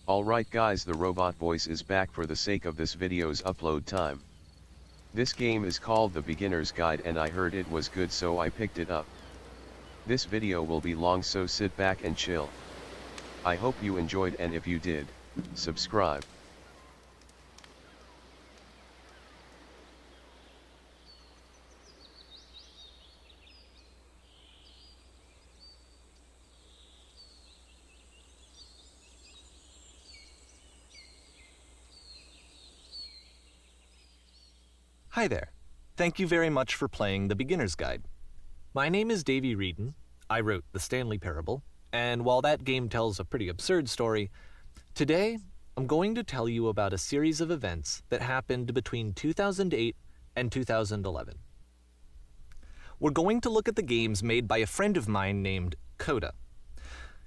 Alright guys, the robot voice is back for the sake of this video's upload time. This game is called The Beginner's Guide and I heard it was good so I picked it up. This video will be long so sit back and chill. I hope you enjoyed and if you did, subscribe. Hi there. Thank you very much for playing The Beginner's Guide. My name is Davey Wreden. I wrote The Stanley Parable, and while that game tells a pretty absurd story, today I'm going to tell you about a series of events that happened between 2008 and 2011. We're going to look at the games made by a friend of mine named Coda.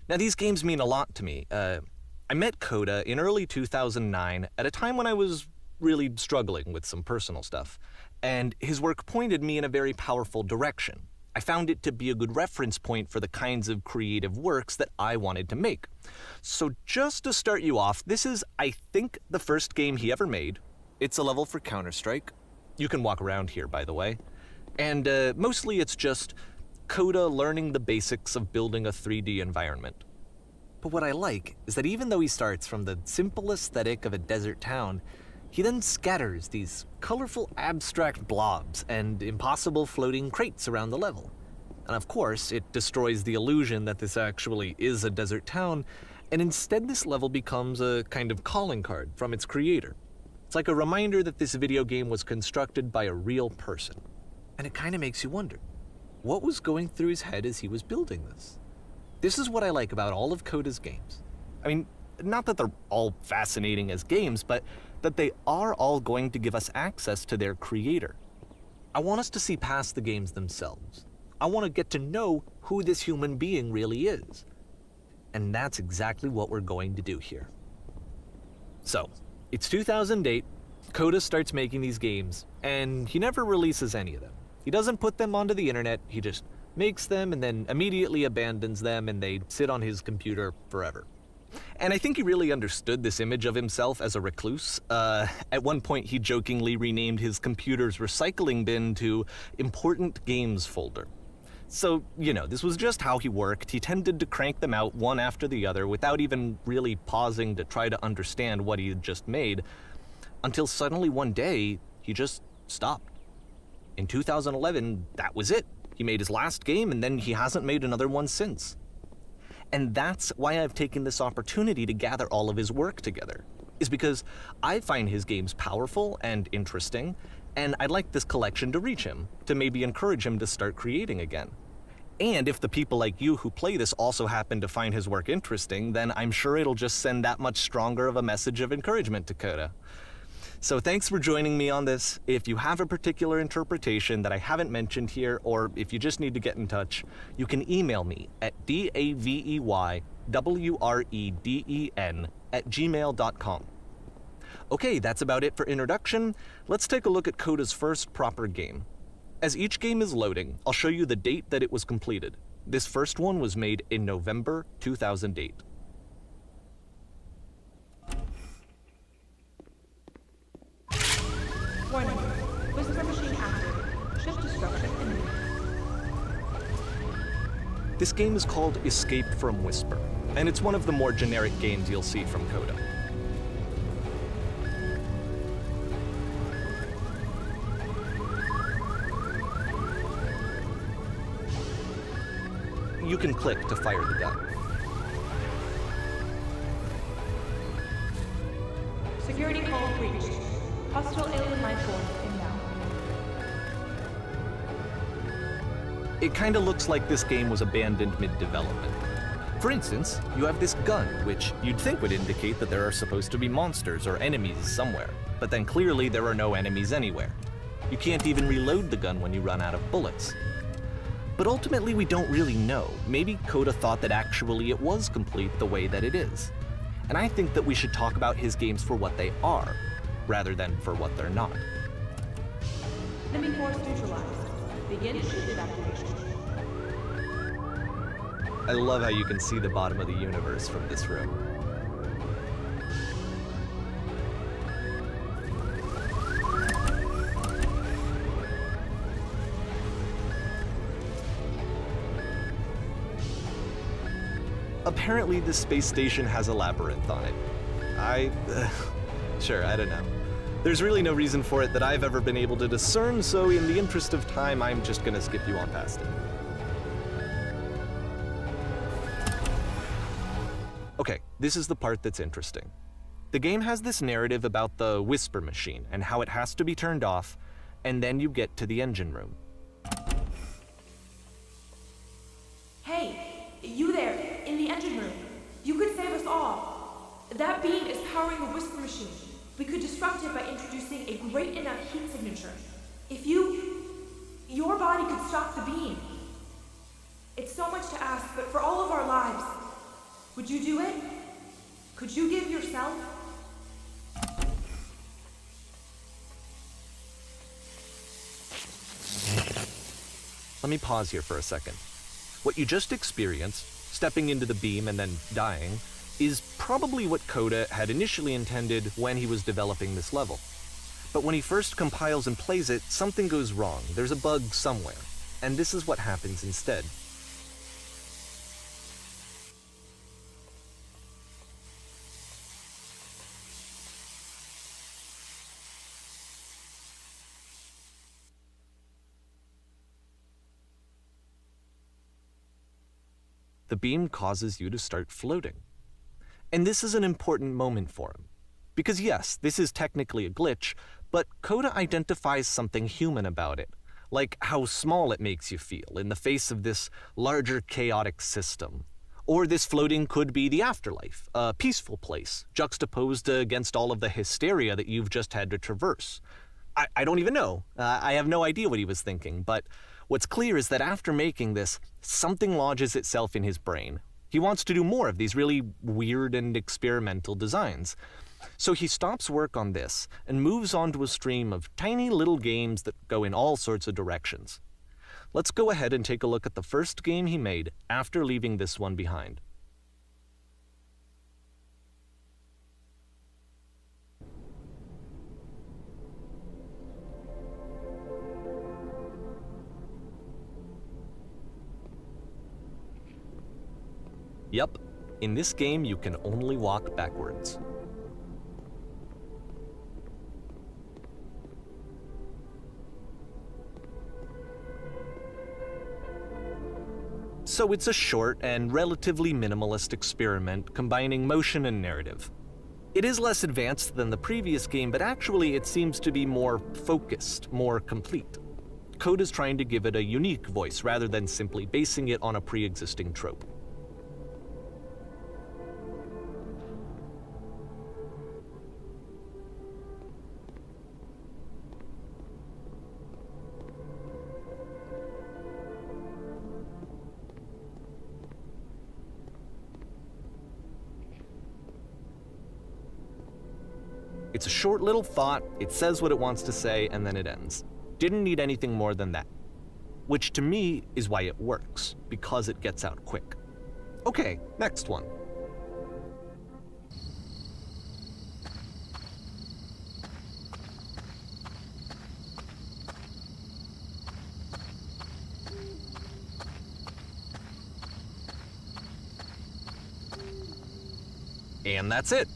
Now these games mean a lot to me. I met Coda in early 2009 at a time when I was really struggling with some personal stuff, and his work pointed me in a very powerful direction. I found it to be a good reference point for the kinds of creative works that I wanted to make. So just to start you off, this is, I think, the first game he ever made. It's a level for Counter-Strike. You can walk around here, by the way. And mostly it's just Coda learning the basics of building a 3D environment. But what I like is that even though he starts from the simple aesthetic of a desert town, he then scatters these colorful abstract blobs and impossible floating crates around the level. And of course, it destroys the illusion that this actually is a desert town, and instead this level becomes a kind of calling card from its creator. It's like a reminder that this video game was constructed by a real person. And it kind of makes you wonder, what was going through his head as he was building this? This is what I like about all of Coda's games. I mean, not that they're all fascinating as games, but that they are all going to give us access to their creator. I want us to see past the games themselves. I want to get to know who this human being really is. And that's exactly what we're going to do here. So, it's 2008, Coda starts making these games, and he never releases any of them. He doesn't put them onto the internet, he just makes them and then immediately abandons them and they sit on his computer forever. And I think he really understood this image of himself as a recluse. At one point, he jokingly renamed his computer's recycling bin to Important Games Folder. So, you know, this was just how he worked. He tended to crank them out one after the other without even really pausing to try to understand what he had just made, until suddenly one day, he just stopped. In 2011, that was it. He made his last game and then he hasn't made another one since. And that's why I've taken this opportunity to gather all of his work together, is because I find his games powerful and interesting, and I'd like this collection to reach him, to maybe encourage him to start creating again. And if the people like you who play this also happen to find his work interesting, then I'm sure it'll just send that much stronger of a message of encouragement to Coda. So thanks for joining me on this. If you have a particular interpretation that I haven't mentioned here, or if you just need to get in touch, you can email me at daveywreden@gmail.com. Okay, that's about it for introduction. Let's take a look at Coda's first proper game. As each game is loading, I'll show you the date that it was completed. This first one was made in November 2008. Warning. Whisper machine active. Shift destruction imminent. This game is called Escape from Whisper, and it's one of the more generic games you'll see from Coda. You can click to fire the gun. Security call breached. Hostile alien life form inbound. It kinda looks like this game was abandoned mid-development. For instance, you have this gun, which you'd think would indicate that there are supposed to be monsters or enemies somewhere, but then clearly there are no enemies anywhere. You can't even reload the gun when you run out of bullets. But ultimately we don't really know. Maybe Coda thought that actually it was complete the way that it is. And I think that we should talk about his games for what they are, rather than for what they're not. Enemy force neutralized. Begin shield evacuation. I love how you can see the bottom of the universe from this room. apparently this space station has a labyrinth on it. Sure, I don't know. There's really no reason for it that I've ever been able to discern, so in the interest of time, I'm just gonna skip you on past it. Okay, this is the part that's interesting. The game has this narrative about the whisper machine and how it has to be turned off, and then you get to the engine room. Hey, you there, in the engine room. You could save us all. That beam is powering the whisper machine. We could disrupt it by introducing a great enough heat signature. If your body could stop the beam. It's so much to ask, but for all of our lives, would you do it? Could you give yourself? Let me pause here for a second. What you just experienced, stepping into the beam and then dying, is probably what Coda had initially intended when he was developing this level. But when he first compiles and plays it, something goes wrong. There's a bug somewhere. And this is what happens instead. The beam causes you to start floating. And this is an important moment for him. Because yes, this is technically a glitch, but Coda identifies something human about it, like how small it makes you feel in the face of this larger chaotic system. Or this floating could be the afterlife, a peaceful place, juxtaposed against all of the hysteria that you've just had to traverse. I don't even know. I have no idea what he was thinking, but what's clear is that after making this, something lodges itself in his brain. He wants to do more of these really weird and experimental designs. So he stops work on this and moves on to a stream of tiny little games that go in all sorts of directions. Let's go ahead and take a look at the first game he made after leaving this one behind. Yep, in this game you can only walk backwards. So it's a short and relatively minimalist experiment combining motion and narrative. It is less advanced than the previous game, but actually it seems to be more focused, more complete. Coda's trying to give it a unique voice rather than simply basing it on a pre-existing trope. It's a short little thought, it says what it wants to say, and then it ends. Didn't need anything more than that. Which to me is why it works, because it gets out quick. Okay, next one. And that's it.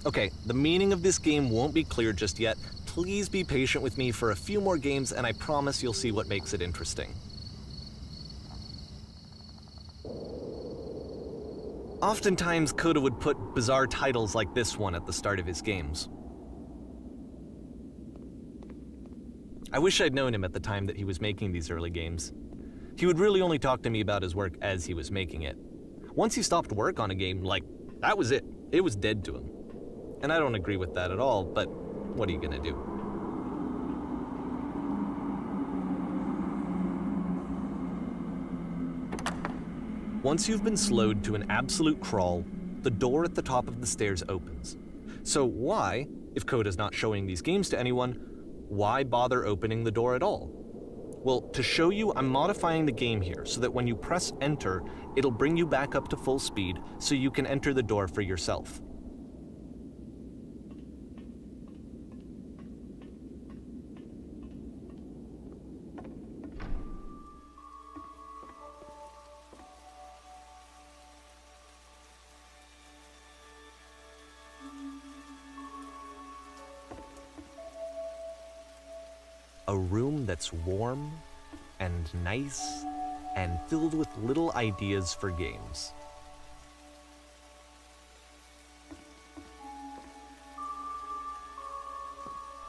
Okay, the meaning of this game won't be clear just yet. Please be patient with me for a few more games, and I promise you'll see what makes it interesting. Oftentimes, Coda would put bizarre titles like this one at the start of his games. I wish I'd known him at the time that he was making these early games. He would really only talk to me about his work as he was making it. Once he stopped work on a game, that was it. It was dead to him. And I don't agree with that at all, but what are you gonna do? Once you've been slowed to an absolute crawl, the door at the top of the stairs opens. So why, if Coda's not showing these games to anyone, why bother opening the door at all? Well, to show you, I'm modifying the game here so that when you press enter, it'll bring you back up to full speed so you can enter the door for yourself. a room that's warm and nice and filled with little ideas for games.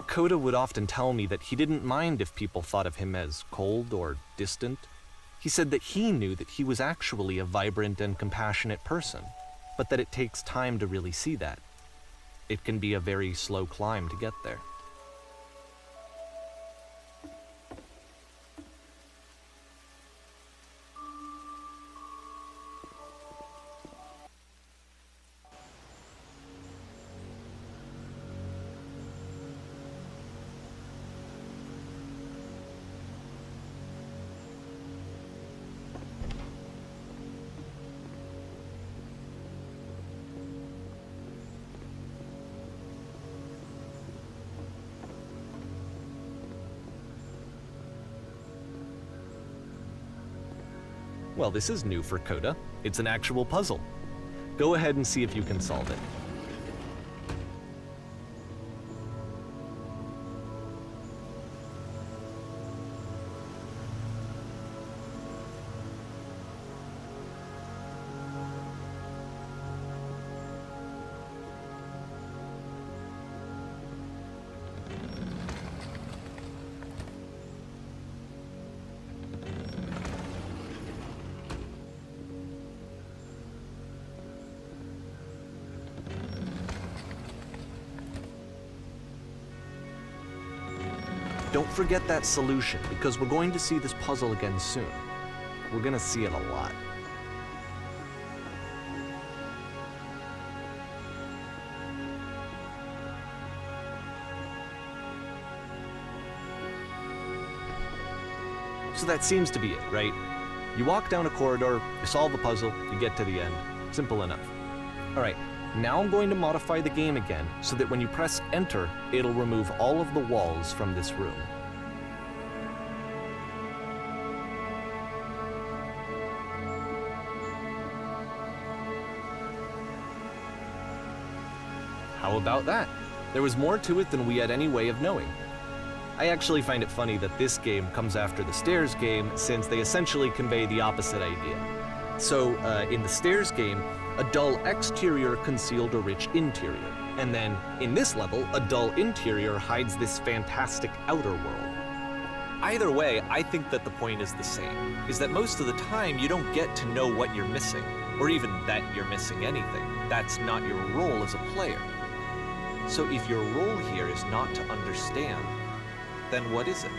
Coda would often tell me that he didn't mind if people thought of him as cold or distant. He said that he knew that he was actually a vibrant and compassionate person, but that it takes time to really see that. It can be a very slow climb to get there. Well, this is new for Coda. It's an actual puzzle. Go ahead and see if you can solve it. Don't forget that solution, because we're going to see this puzzle again soon. We're going to see it a lot. So that seems to be it, right? You walk down a corridor, you solve the puzzle, you get to the end. Simple enough. All right. Now I'm going to modify the game again so that when you press enter, it'll remove all of the walls from this room. How about that? There was more to it than we had any way of knowing. I actually find it funny that this game comes after the Stairs game, since they essentially convey the opposite idea. So, in the Stairs game, a dull exterior concealed a rich interior. And then, in this level, a dull interior hides this fantastic outer world. Either way, I think that the point is the same, is that most of the time you don't get to know what you're missing, or even that you're missing anything. That's not your role as a player. So if your role here is not to understand, then what is it?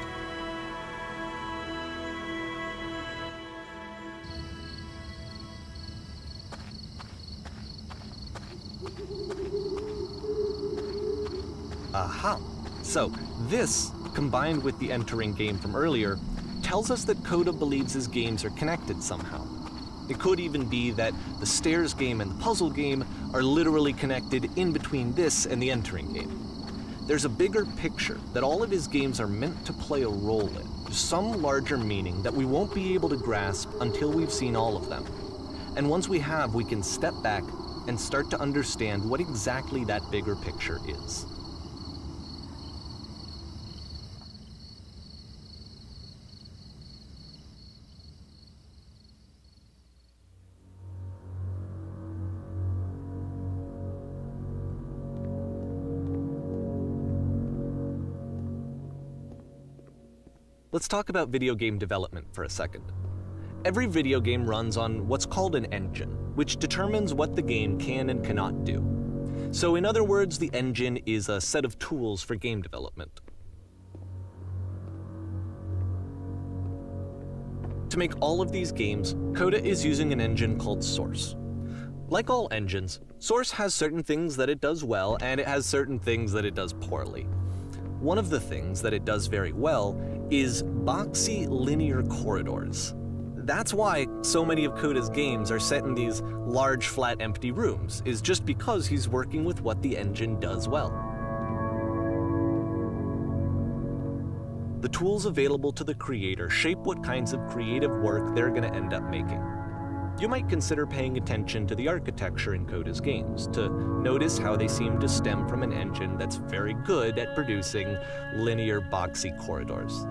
Aha! So, this, combined with the entering game from earlier, tells us that Coda believes his games are connected somehow. It could even be that the Stairs game and the puzzle game are literally connected in between this and the entering game. There's a bigger picture that all of his games are meant to play a role in, some larger meaning that we won't be able to grasp until we've seen all of them. And once we have, we can step back and start to understand what exactly that bigger picture is. Let's talk about video game development for a second. Every video game runs on what's called an engine, which determines what the game can and cannot do. So in other words, the engine is a set of tools for game development. To make all of these games, Coda is using an engine called Source. Like all engines, Source has certain things that it does well, and it has certain things that it does poorly. One of the things that it does very well is boxy linear corridors. That's why so many of Coda's games are set in these large, flat, empty rooms, is just because he's working with what the engine does well. The tools available to the creator shape what kinds of creative work they're going to end up making. you might consider paying attention to the architecture in Coda's games, to notice how they seem to stem from an engine that's very good at producing linear, boxy corridors.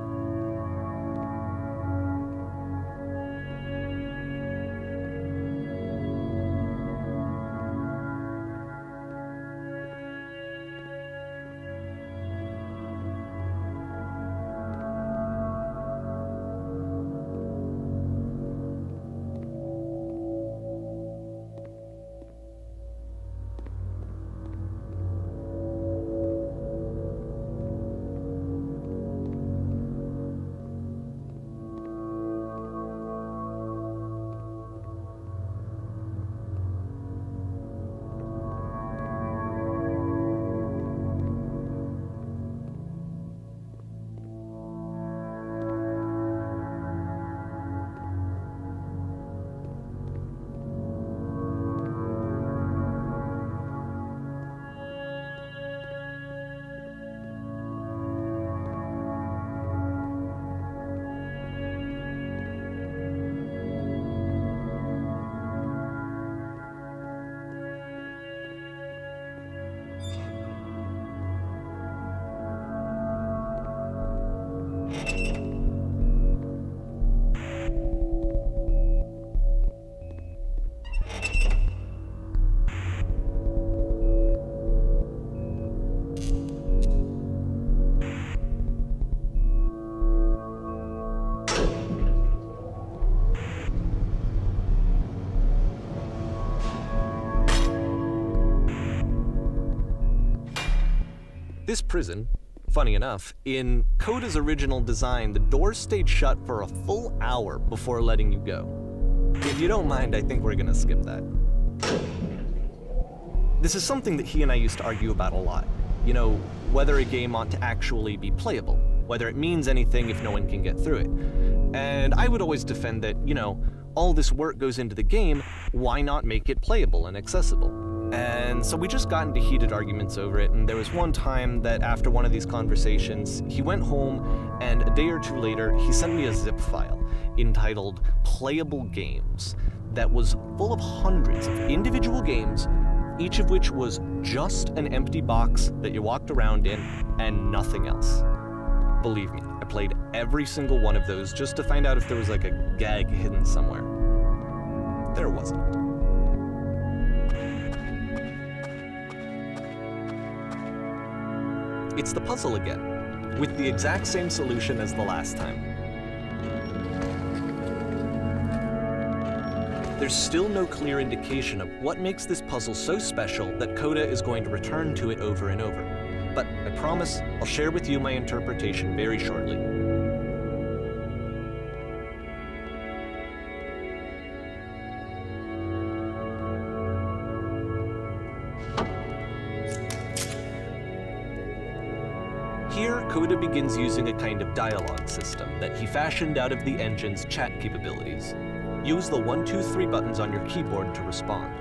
This prison, funny enough, in Coda's original design, the doors stayed shut for a full hour before letting you go. If you don't mind, I think we're gonna skip that. This is something that he and I used to argue about a lot. You know, whether a game ought to actually be playable, whether it means anything if no one can get through it. And I would always defend that, you know, all this work goes into the game, why not make it playable and accessible? And so we just got into heated arguments over it, and there was one time that after one of these conversations, he went home, and a day or two later, he sent me a zip file entitled Playable Games that was full of hundreds of individual games, each of which was just an empty box that you walked around in and nothing else. Believe me, I played every single one of those just to find out if there was like a gag hidden somewhere. There wasn't. It's the puzzle again, with the exact same solution as the last time. There's still no clear indication of what makes this puzzle so special that Coda is going to return to it over and over. But I promise I'll share with you my interpretation very shortly. Here, Coda begins using a kind of dialogue system that he fashioned out of the engine's chat capabilities. Use the 1, 2, 3 buttons on your keyboard to respond.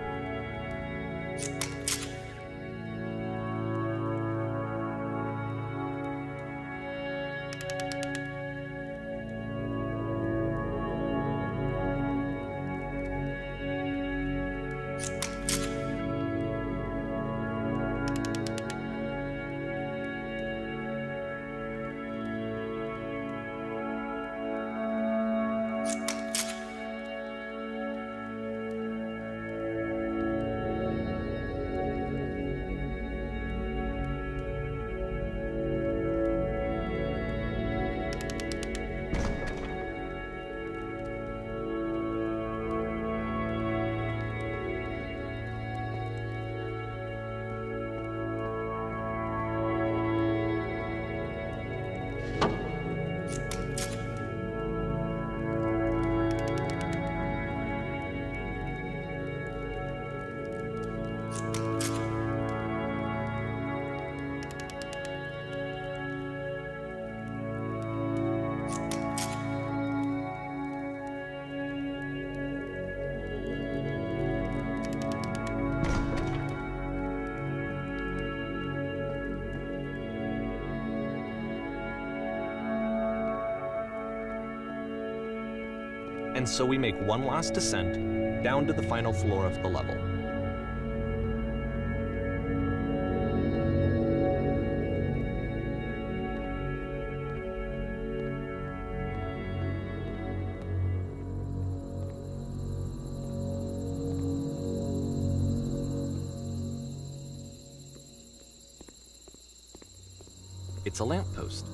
And so we make one last descent, down to the final floor of the level. It's a lamppost.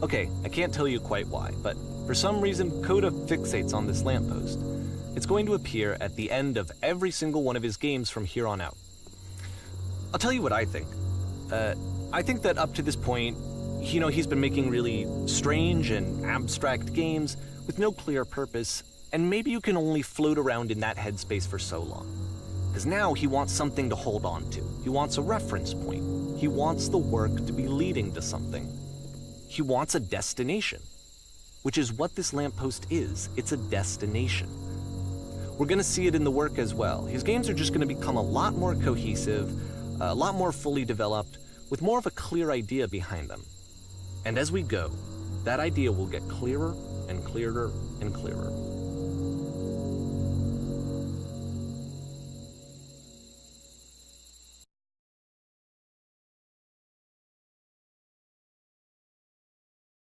Okay, I can't tell you quite why, but for some reason Coda fixates on this lamppost. It's going to appear at the end of every single one of his games from here on out. I'll tell you what I think. I think that up to this point, he's been making really strange and abstract games with no clear purpose, and maybe you can only float around in that headspace for so long. Because now he wants something to hold on to. He wants a reference point. He wants the work to be leading to something. He wants a destination, which is what this lamppost is. It's a destination. We're going to see it in the work as well. His games are just going to become a lot more cohesive, a lot more fully developed, with more of a clear idea behind them. And as we go, that idea will get clearer and clearer and clearer.